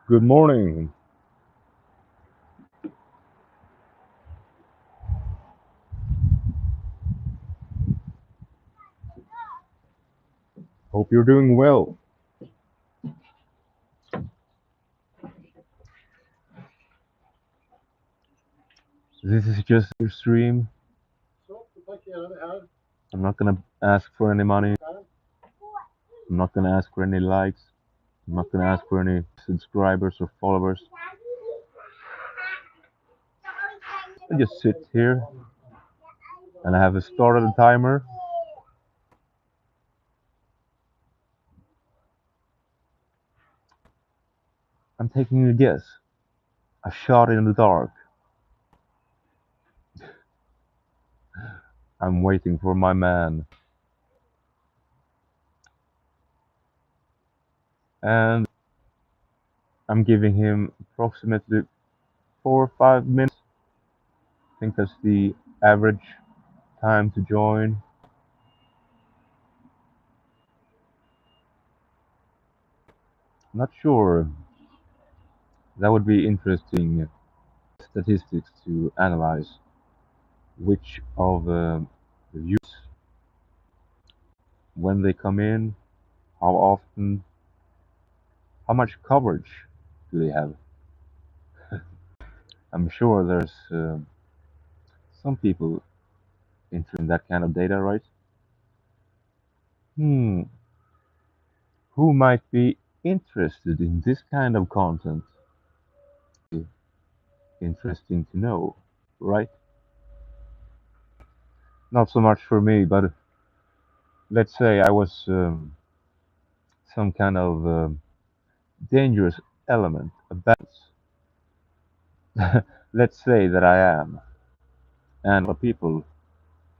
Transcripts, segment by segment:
Good morning. Hope you're doing well. This is just a stream. I'm not gonna ask for any money. I'm not gonna ask for any likes. I'm not gonna ask for any subscribers or followers. I just sit here and I have started a timer. I'm taking a guess. A shot in the dark. I'm waiting for my man. And I'm giving him approximately 4 or 5 minutes. I think that's the average time to join. Not sure. That would be interesting statistics to analyze which of the views, when they come in, how often, how much coverage do they have. I'm sure there's some people interested in that kind of data, right? Hmm, who might be interested in this kind of content? Interesting to know, right? Not so much for me, but let's say I was some kind of dangerous element, a balance. Let's say that I am, and a lot of people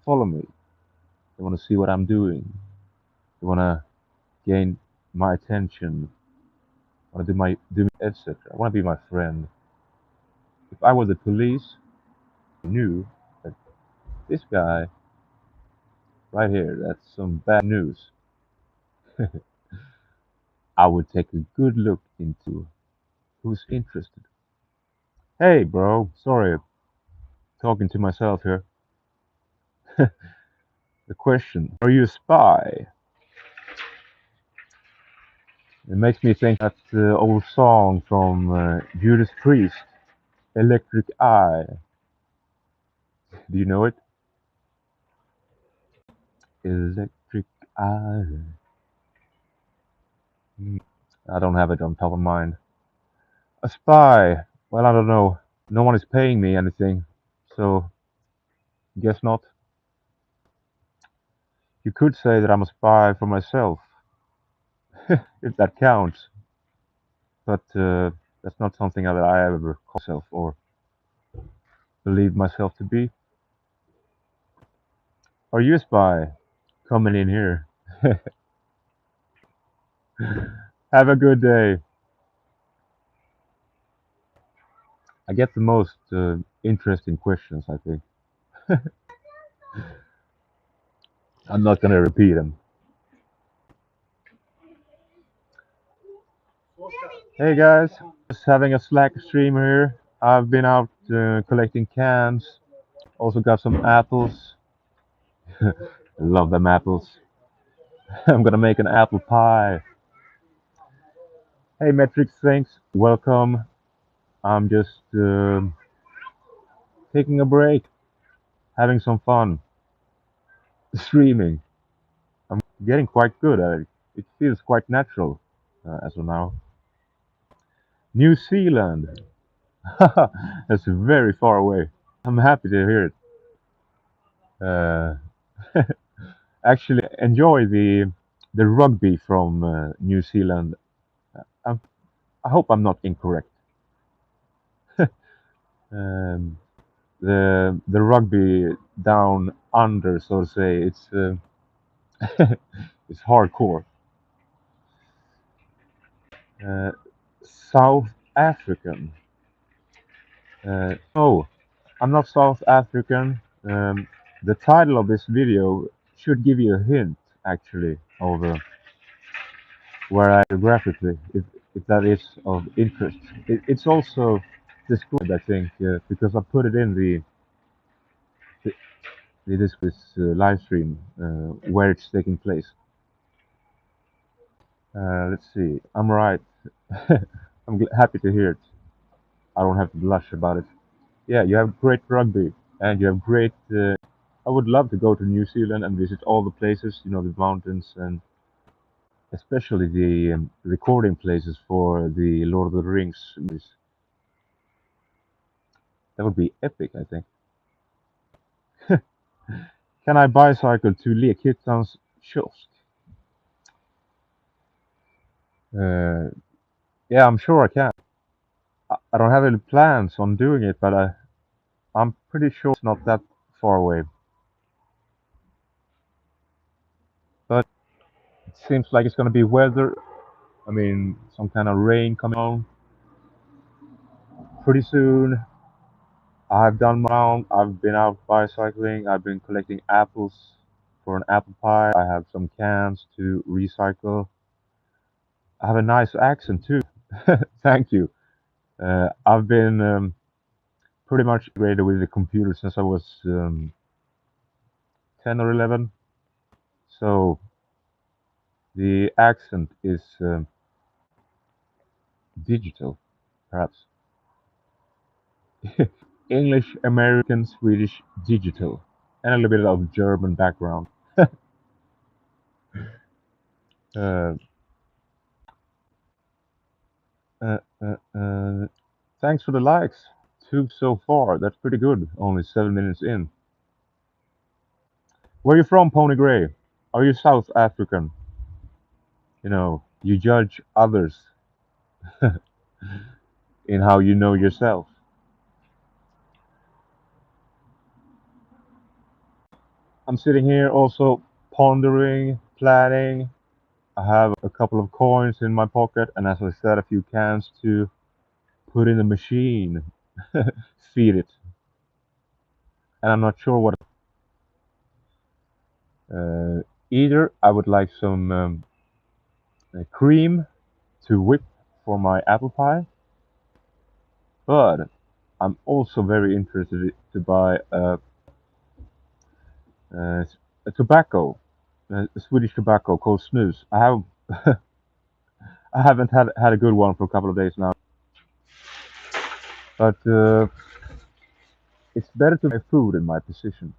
follow me. They want to see what I'm doing. They want to gain my attention. Want to do etc. I want to be my friend. If I were the police, I knew that this guy right here, that's some bad news. I would take a good look into who's interested. Hey, bro, sorry, talking to myself here. The question: are you a spy? It makes me think that old song from Judas Priest, "Electric Eye." Do you know it? Electric Eye. Hmm, I don't have it on top of mind. A spy. Well, I don't know. No one is paying me anything, so guess not. You could say that I'm a spy for myself, if that counts. But that's not something that I ever call myself or believe myself to be. Are you a spy coming in here? Have a good day. I get the most interesting questions, I think. I'm not gonna repeat them. Hey guys, just having a Slack stream here. I've been out collecting cans. Also got some apples. Love them apples. I'm gonna make an apple pie. Hey Metric Thanks, welcome. I'm just taking a break, having some fun, streaming. I'm getting quite good at it. It feels quite natural as of now. New Zealand. That's very far away. I'm happy to hear it. Actually, enjoy the rugby from New Zealand. I, I hope I'm not incorrect. Um, the rugby down under, so to say, it's hardcore. Uh, South African. No, I'm not South African. The title of this video should give you a hint, actually, of where I geographically. if that is of interest. It's also described, I think, because I put it in the, this live stream where it's taking place. Let's see. I'm right. I'm happy to hear it. I don't have to blush about it. Yeah, you have great rugby, and you have great. I would love to go to New Zealand and visit all the places, the mountains, and especially the recording places for the Lord of the Rings movies. That would be epic, I think. Can I bicycle to Lekhittan's kiosk? Uh, yeah, I'm sure I can. I don't have any plans on doing it, but I'm pretty sure it's not that far away. But it seems like it's going to be weather. I mean, some kind of rain coming on pretty soon. I've done my round. I've been out bicycling. I've been collecting apples for an apple pie. I have some cans to recycle. I have a nice accent too. Thank you. I've been pretty much integrated with the computer since I was 10 or 11. So the accent is digital, perhaps. English, American, Swedish, digital, and a little bit of German background. Uh, uh, uh, uh, Thanks for the likes. Two so far. That's pretty good. Only 7 minutes in. Where are you from, Pony Gray? Are you South African? You judge others in how you know yourself. I'm sitting here also pondering, planning. I have a couple of coins in my pocket, and as I said, a few cans to put in the machine, feed it. And I'm not sure what. Uh, Either I would like some cream to whip for my apple pie, but I'm also very interested to buy a tobacco, a Swedish tobacco called snus. I haven't had a good one for a couple of days now, but it's better to buy food in my position.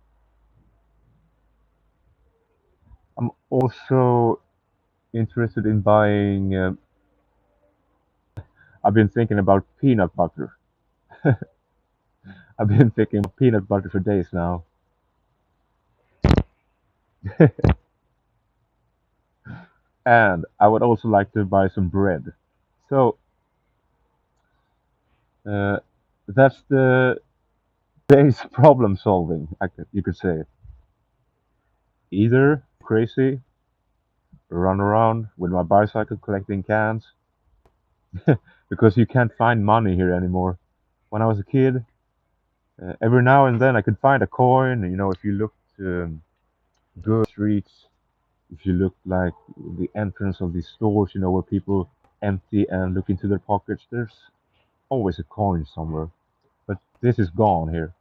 I'm also interested in buying. I've been thinking about peanut butter. I've been thinking of peanut butter for days now, and I would also like to buy some bread. So uh, that's the day's problem solving. You could say either crazy, run around with my bicycle collecting cans because you can't find money here anymore. When I was a kid, every now and then I could find a coin. If you looked good streets, if you look like the entrance of these stores, where people empty and look into their pockets, there's always a coin somewhere. But this is gone here.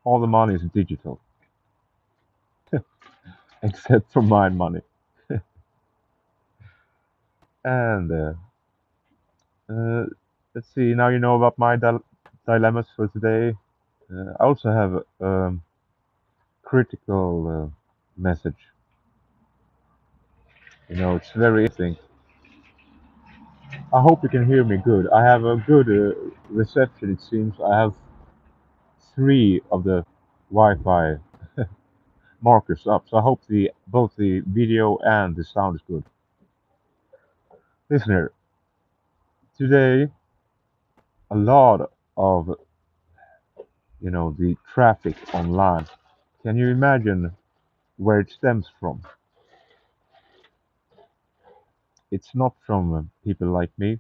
All the money is digital, except for my money. And uh, let's see. Now you know about my dilemmas for today. I also have a critical message. It's very interesting. I hope you can hear me good. I have a good reception. It seems I have three of the Wi-Fi markers up, so I hope the both the video and the sound is good. Listener, today a lot of the traffic online. Can you imagine where it stems from? It's not from people like me.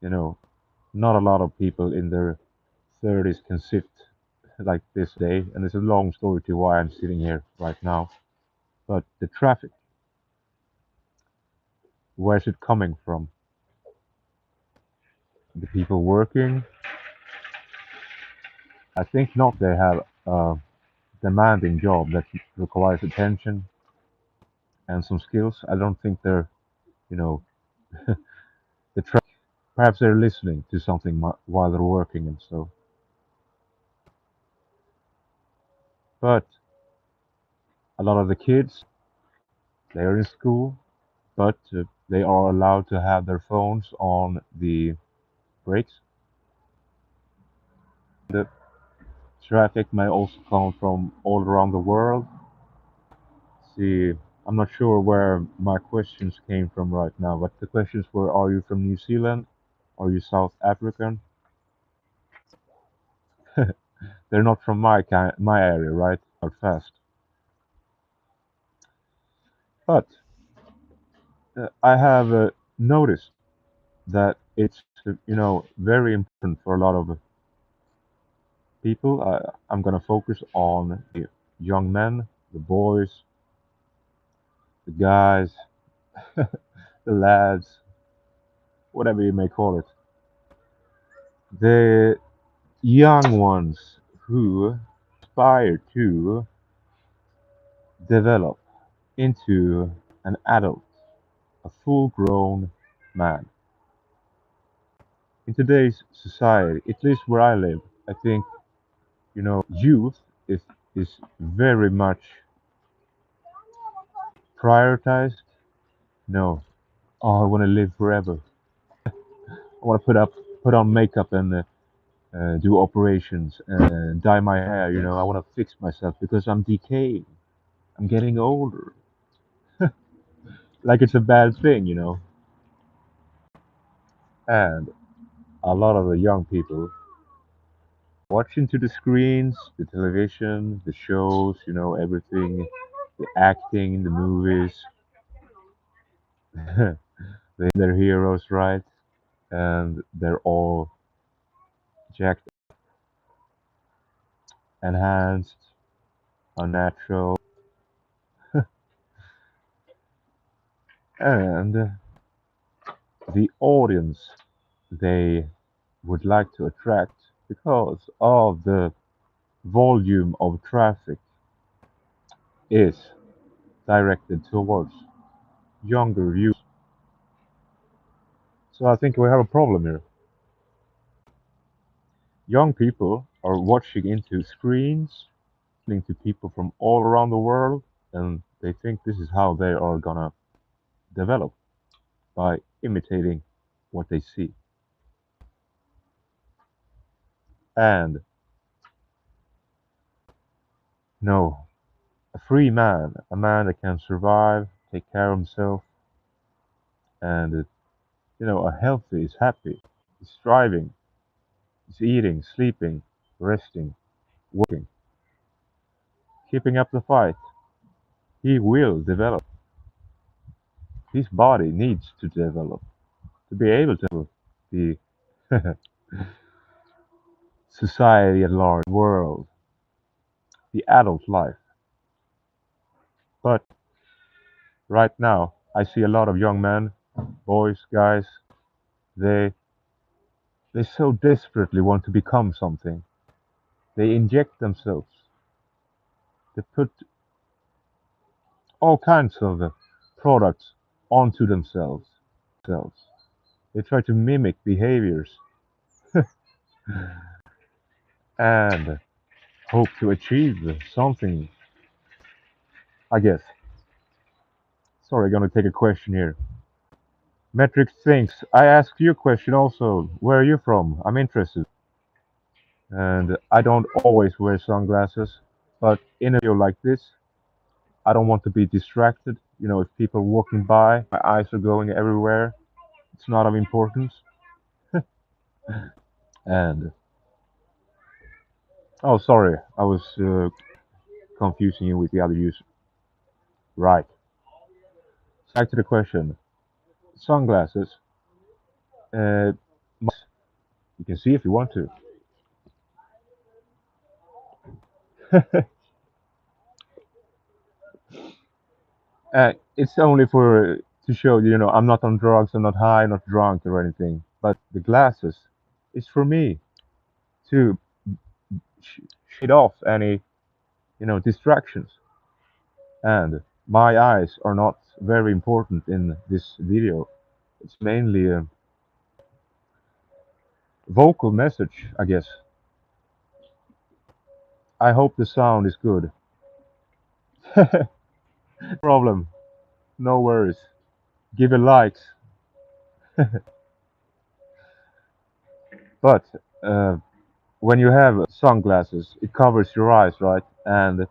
You know, Not a lot of people in their 30s can sit like this day, and there's a long story to why I'm sitting here right now. But the traffic, where's it coming from? The people working, I think not. They have a demanding job that requires attention and some skills. I don't think they're, you know, the perhaps they're listening to something while they're working and so. But a lot of the kids, they are in school, but they are allowed to have their phones on the breaks. The traffic may also come from all around the world. See, I'm not sure where my questions came from right now, but the questions were: Are you from New Zealand? Are you South African? They're not from my area, right? Not fast. But I have noticed that it's very important for a lot of people. I'm gonna focus on the young men, the boys, the guys, the lads, whatever you may call it. The young ones who aspire to develop into an adult, a full grown man. In today's society, at least where I live, I think, youth is very much prioritized. No, oh, I want to live forever. I want to put on makeup and do operations and dye my hair. I want to fix myself because I'm decaying. I'm getting older. Like it's a bad thing. And a lot of the young people watching to the screens, the television, the shows, everything, the acting, the movies. They're heroes, right? And they're all jacked, enhanced, unnatural, and the audience they would like to attract because of the volume of traffic is directed towards younger users. So I think we have a problem here. Young people are watching into screens, listening to people from all around the world, and they think this is how they are gonna develop by imitating what they see. And no, a free man, a man that can survive, take care of himself, and a healthy is happy, is striving, is eating, sleeping, resting, working, keeping up the fight. He will develop. His body needs to develop to be able to the society at large, world, the adult life. But right now, I see a lot of young men, boys, guys. They they so desperately want to become something. They inject themselves. They put all kinds of products onto themselves. They try to mimic behaviors and hope to achieve something. I guess. Sorry, gonna take a question here. Metric thinks I asked you a question also. Where are you from? I'm interested. And I don't always wear sunglasses, but in a video like this, I don't want to be distracted. If people are walking by, my eyes are going everywhere. It's not of importance. And oh, sorry, I was confusing you with the other user. Right. Back to the question. Sunglasses. Uh, you can see if you want to. It's only for to show I'm not on drugs, I'm not high, not drunk or anything. but the glasses is for me to shade off any, distractions. And my eyes are not very important in this video. It's mainly a vocal message, I guess. I hope the sound is good. Problem, no worries. Give a likes. But uh, when you have sunglasses, it covers your eyes, right? And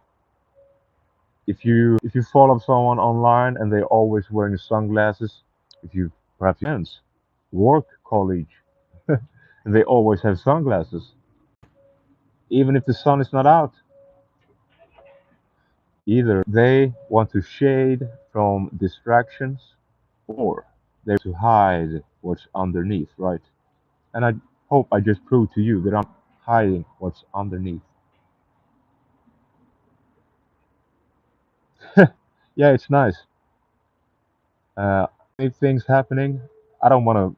if you follow someone online and they're always wearing sunglasses, if you perhaps friends, work colleague, and they always have sunglasses, even if the sun is not out, either they want to shade from distractions or they want to hide what's underneath, right? And I hope I just proved to you that I'm hiding what's underneath. Yeah, it's nice. Uh, if things happening, I don't want to.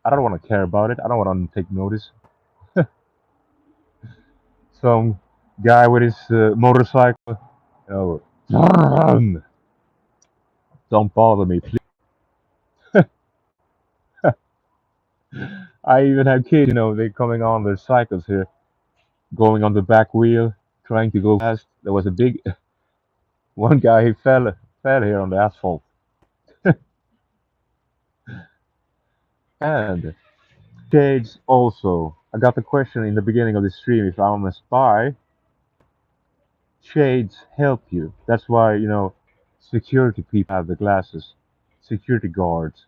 I don't want to care about it. I don't want to take notice. Some guy with his motorcycle, you know, don't bother me, please. I even have kids, they're coming on their cycles here, going on the back wheel, trying to go fast. There was a big one guy who fell here on the asphalt. And shades also. I got the question in the beginning of the stream if I'm a spy. Shades help you. That's why, security people have the glasses. Security guards.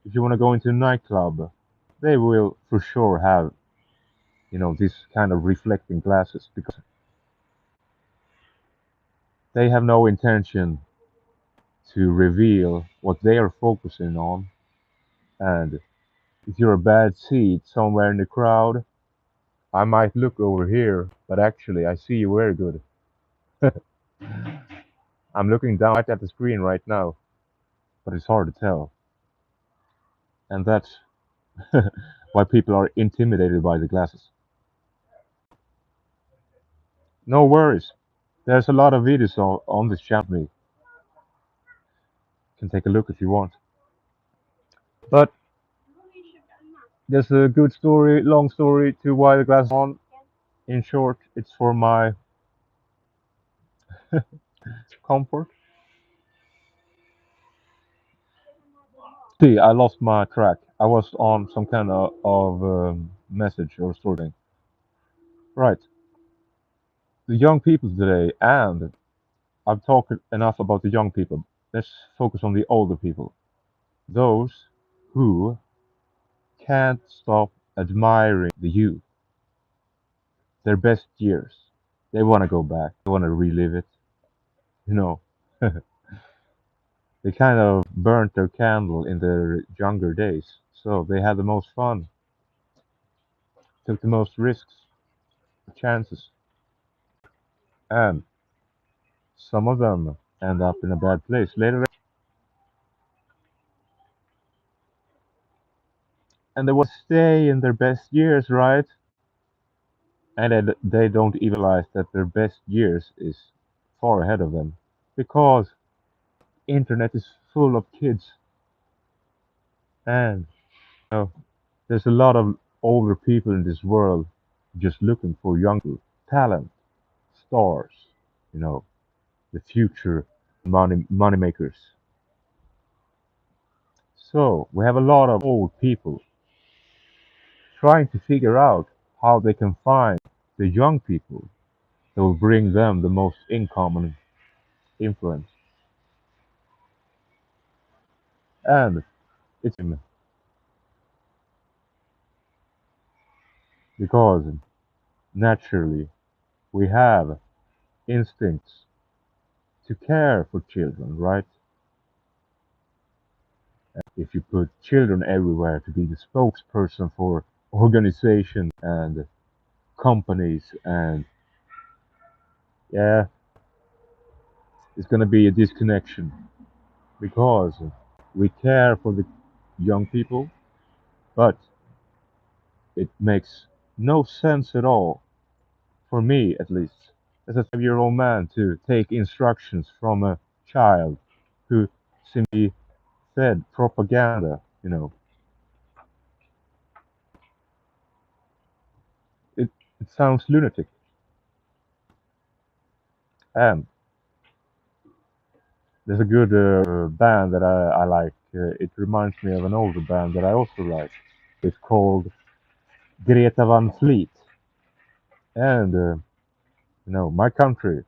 If you want to go into a nightclub, they will for sure have, this kind of reflecting glasses because they have no intention to reveal what they are focusing on. And if you're a bad seat somewhere in the crowd, I might look over here, but actually I see you very good. I'm looking down right at the screen right now, but it's hard to tell. And that's why people are intimidated by the glasses. No worries. There's a lot of videos on this channel. You can take a look if you want. But there's a good story, long story to why the glasses are on. In short, it's for my comfort. See, I lost my track. I was on some kind of message or story thing. Right. The young people today, and I've talked enough about the young people. Let's focus on the older people. Those who can't stop admiring the youth, their best years. They want to go back. They want to relive it. You know, they kind of burnt their candle in their younger days. So they had the most fun, took the most risks, chances, and some of them end up in a bad place later. And they want to stay in their best years, right? And they don't even realize that their best years is far ahead of them because internet is full of kids and there's a lot of older people in this world just looking for young people, talent, stars, you know, the future money makers. So we have a lot of old people trying to figure out how they can find the young people that will bring them the most income and influence. And it's because naturally we have instincts to care for children, right? If you put children everywhere to be the spokesperson for organizations and companies, and yeah, it's going to be a disconnection because we care for the young people, but It makes no sense at all, for me at least, as a 5-year-old man, to take instructions from a child who simply fed propaganda. It, it sounds lunatic. And there's a good band that I like. It reminds me of an older band that I also like. It's called Greta Van Fleet. And, my country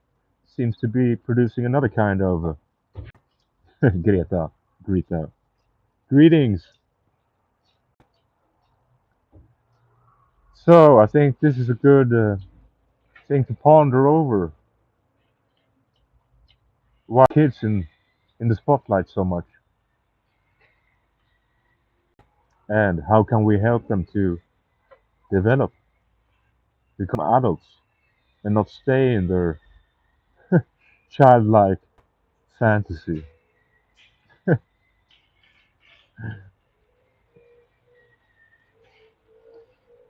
seems to be producing another kind of Greta. Greta. Greetings. So I think this is a good thing to ponder over. Why kids in the spotlight so much, and how can we help them to develop, become adults, and not stay in their childlike fantasy?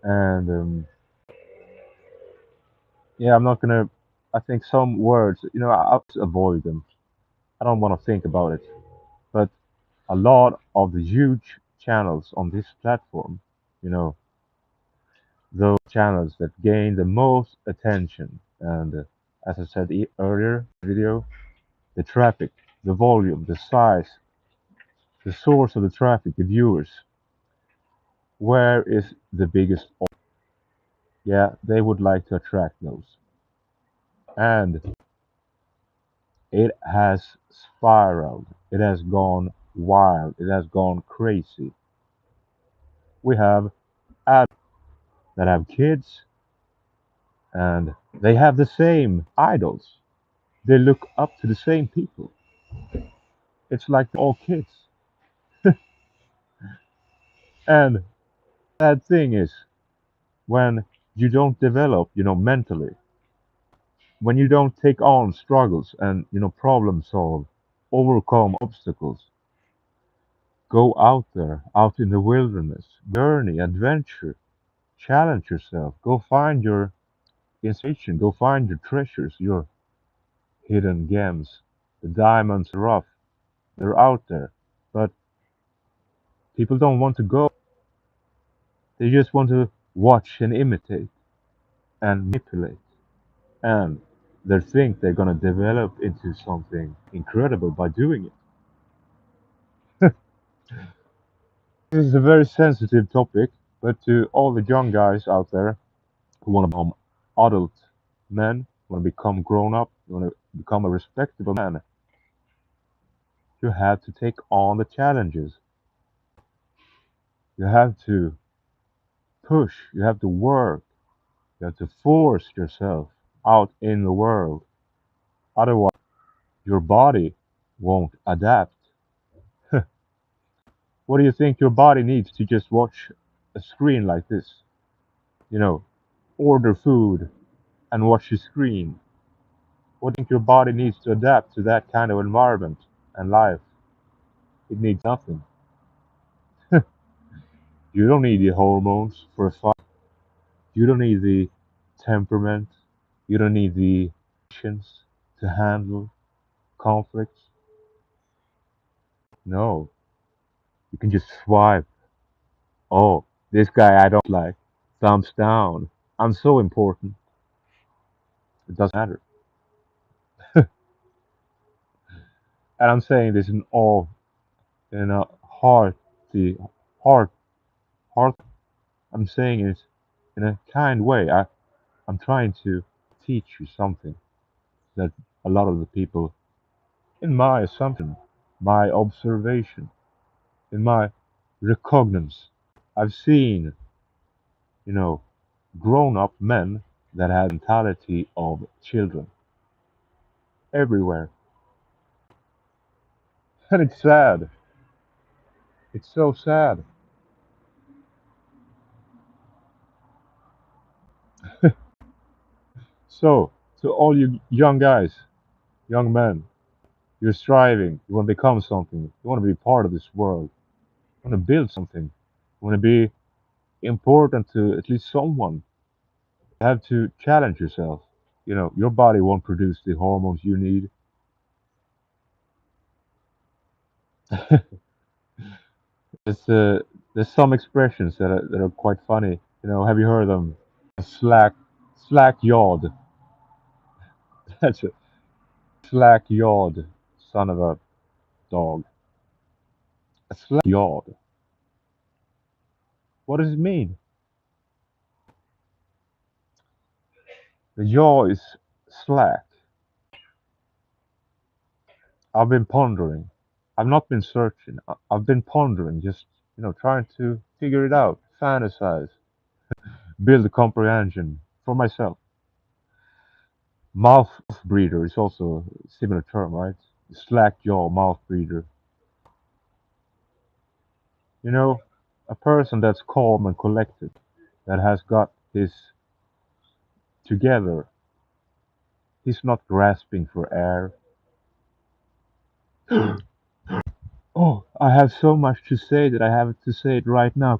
And yeah, I'm not gonna. I think some words, I'll just avoid them. I don't want to think about it. But a lot of the huge channels on this platform, you know, those channels that gain the most attention, and as I said earlier, video, the traffic, the volume, the size, the source of the traffic, the viewers, where is the biggest? Yeah, they would like to attract those, and it has spiraled. It has gone wild. It has gone crazy. We have adults that have kids, and they have the same idols. They look up to the same people. It's like they're all kids. And that thing is, when you don't develop, mentally, when you don't take on struggles and, problem solve, overcome obstacles, go out there, out in the wilderness, journey, adventure, challenge yourself, go find your inspiration, go find your treasures, your hidden gems. The diamonds are rough, they're out there. But people don't want to go. They just want to watch and imitate and manipulate. And they think they're going to develop into something incredible by doing it. This is a very sensitive topic, but to all the young guys out there who want to become adult men, want to become grown up, want to become a respectable man, you have to take on the challenges. You have to push, you have to work, you have to force yourself out in the world. Otherwise, your body won't adapt. What do you think your body needs to just watch a screen like this? You know, order food and watch a screen. What do you think your body needs to adapt to that kind of environment and life? It needs nothing. You don't need the hormones for a fight. You don't need the temperament. You don't need the patience to handle conflicts. No, you can just swipe. Oh, this guy I don't like. Thumbs down. I'm so important. It doesn't matter. And I'm saying this in all in a hearty heart heart. I'm saying it in a kind way. I'm trying to teach you something that a lot of the people, in my assumption, my observation, in my recognizance, I've seen, you know, grown up men that have mentality of children everywhere. And it's sad. It's so sad. So, to all you young guys, young men, you're striving, you want to become something, you want to be part of this world, you want to build something, you want to be important to at least someone. You have to challenge yourself. Your body won't produce the hormones you need. There's, uh, there's some expressions that are quite funny. Have you heard them? Slack, slack yawed. That's it. Slack yawed, son of a dog. A slack yawed. What does it mean? The yaw is slack. I've been pondering. I've not been searching. I've been pondering, just trying to figure it out, fantasize, build a comprehension for myself. Mouth breather is also a similar term, right? Slack jaw, mouth breather. You know, a person that's calm and collected, that has got his together. He's not grasping for air. Oh, I have so much to say that I have to say it right now.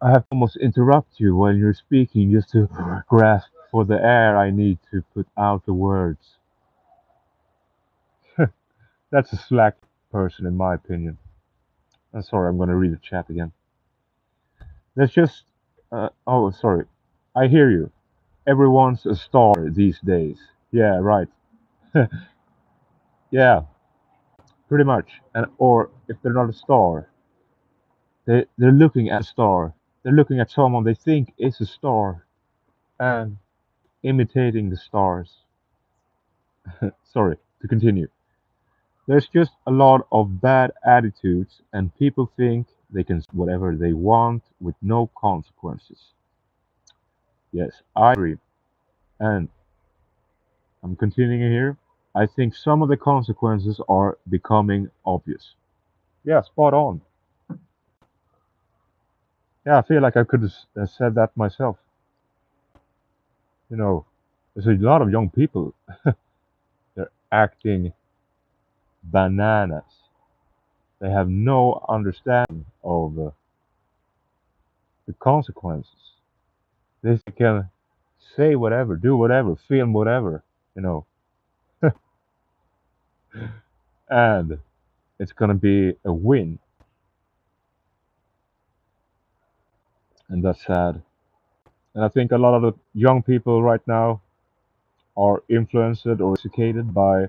I have to almost interrupt you when you're speaking just to grasp for the air I need to put out the words. That's a slack person, in my opinion. I'm sorry, I'm going to read the chat again. That's just. Oh, sorry. I hear you. Everyone's a star these days. Yeah, right. Yeah, pretty much. And or if they're not a star, they're looking at a star. They're looking at someone they think is a star and imitating the stars. Sorry, to continue. There's just a lot of bad attitudes, and people think they can say whatever they want with no consequences. Yes, I agree. And I'm continuing here. I think some of the consequences are becoming obvious. Yeah, spot on. Yeah, I feel like I could have said that myself. You know, there's a lot of young people, they're acting bananas. They have no understanding of the consequences. They can say whatever, do whatever, film whatever, you know, and it's gonna be a win, and that's sad. And I think a lot of the young people right now are influenced or educated by,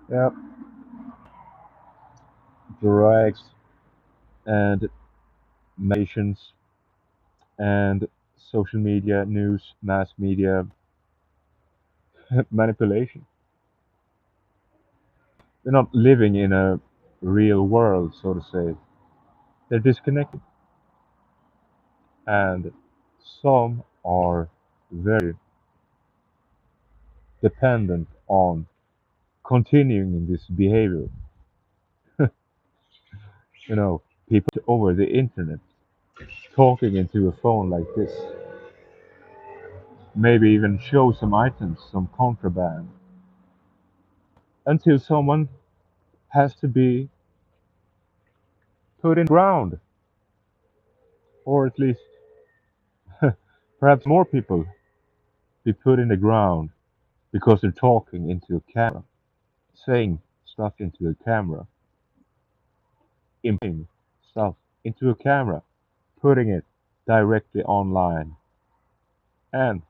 yeah, drugs and nations and social media, news, mass media manipulation. They're not living in a real world, so to say. They're disconnected, and some are very dependent on continuing in this behavior. People over the internet talking into a phone like this, maybe even show some items, some contraband, until someone has to be put in ground, or at least perhaps more people be put in the ground because they're talking into a camera, saying stuff into a camera, importing stuff into a camera, putting it directly online, and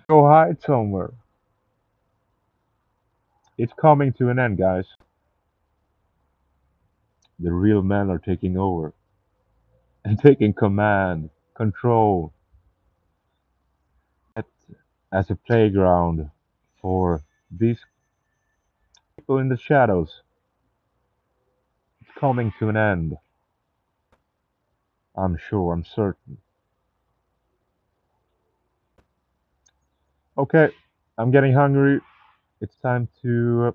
go hide somewhere. It's coming to an end, guys. The real men are taking over and taking command, control at, as a playground for these people in the shadows. It's coming to an end. I'm sure, I'm certain. Okay, I'm getting hungry. It's time to.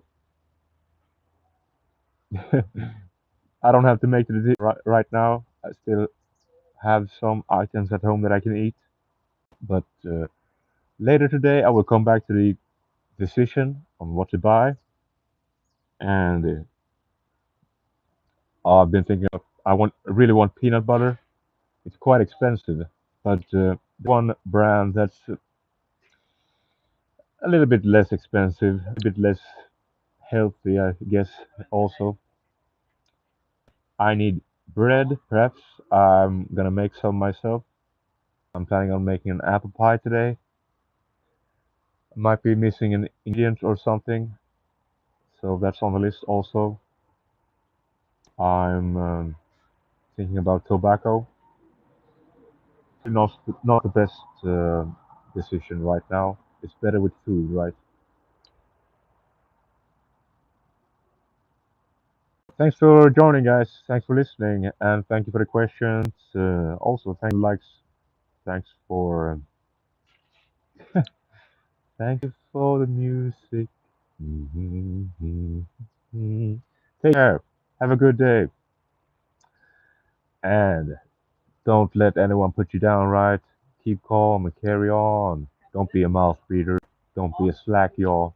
I don't have to make the decision right now. I still have some items at home that I can eat. But later today, I will come back to the decision on what to buy. And I've been thinking of I really want peanut butter. It's quite expensive, but one brand that's a little bit less expensive, a bit less healthy, I guess. Also, I need bread. Perhaps I'm gonna make some myself. I'm planning on making an apple pie today. Might be missing an ingredient or something, so that's on the list also. I'm thinking about tobacco. Not not the best decision right now. It's better with food, right? Thanks for joining, guys. Thanks for listening, and thank you for the questions. Also, thank you for likes. Thanks for thank you for the music. Take care. Have a good day, and don't let anyone put you down. Right? Keep calm and carry on. Don't be a mouth breather. Don't be a slack, y'all.